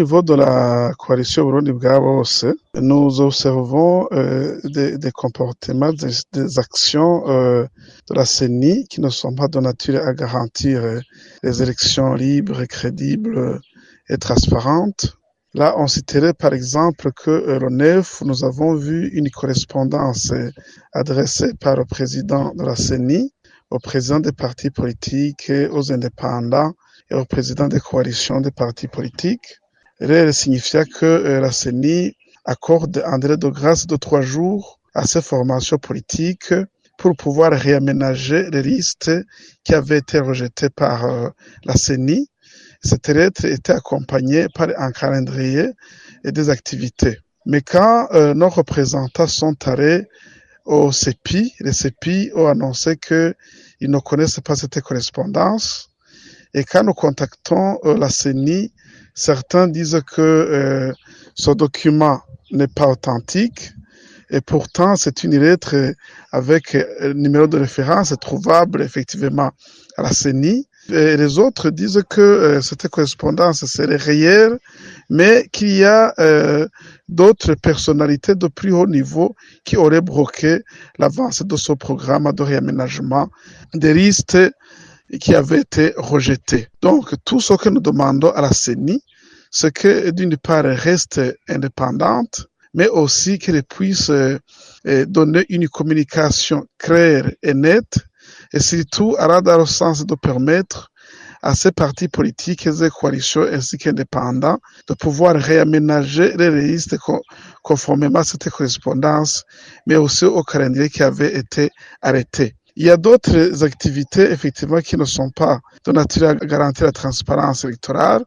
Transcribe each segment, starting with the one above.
niveau de la coalition Burundi bwa Bose, nous observons des comportements, des actions de la CENI qui ne sont pas de nature à garantir les élections libres, crédibles et transparentes. Là, on citerait par exemple que le 9, nous avons vu une correspondance adressée par le président de la CENI, au président des partis politiques, aux indépendants et au président des coalitions des partis politiques. Elle signifia que la CENI accorde un délai de grâce de 3 jours à ces formations politiques pour pouvoir réaménager les listes qui avaient été rejetées par la CENI. Cette lettre était accompagnée par un calendrier et des activités. Mais quand nos représentants sont allés au CEPI, les CEPI ont annoncé qu'ils ne connaissent pas cette correspondance. Et quand nous contactons la CENI, certains disent que ce document n'est pas authentique. Et pourtant, c'est une lettre avec un numéro de référence trouvable effectivement à la CENI. Et les autres disent que cette correspondance serait réelle, mais qu'il y a d'autres personnalités de plus haut niveau qui auraient bloqué l'avancée de ce programme de réaménagement des listes qui avaient été rejetées. Donc, tout ce que nous demandons à la CENI, c'est que d'une part, elle reste indépendante, mais aussi qu'elle puisse donner une communication claire et nette, et surtout aller dans le sens de permettre à ces partis politiques et ces coalitions ainsi qu'indépendants de pouvoir réaménager les listes conformément à cette correspondance, mais aussi au calendrier qui avait été arrêté. Il y a d'autres activités, effectivement, qui ne sont pas de nature à garantir la transparence électorale.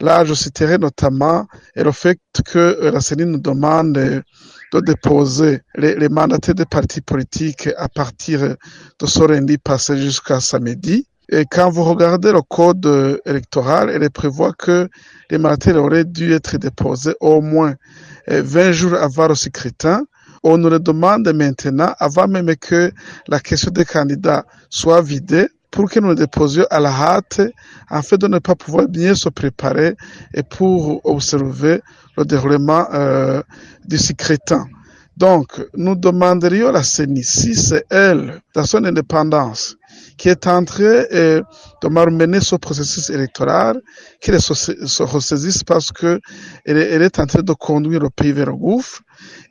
Là, je citerai notamment le fait que la CENI nous demande de déposer les mandataires des partis politiques à partir de ce lundi passé jusqu'à samedi. Et quand vous regardez le code électoral, il prévoit que les mandataires auraient dû être déposés au moins 20 jours avant le scrutin. On nous le demande maintenant, avant même que la question des candidats soit vidée, pour que nous le déposions à la hâte, afin de ne pas pouvoir bien se préparer et pour observer le déroulement du scrutin. Donc, nous demanderions à la CENI, si c'est elle, dans son indépendance, qui est en train de malmener ce processus électoral, qu'elle se ressaisisse parce qu'elle est en train de conduire le pays vers le gouffre.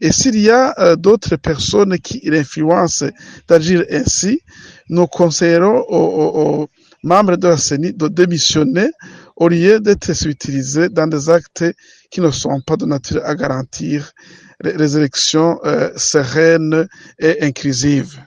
Et s'il y a d'autres personnes qui l'influencent d'agir ainsi, nous conseillerons aux membres de la CENI de démissionner au lieu d'être utilisés dans des actes qui ne sont pas de nature à garantir les élections sereines et inclusives.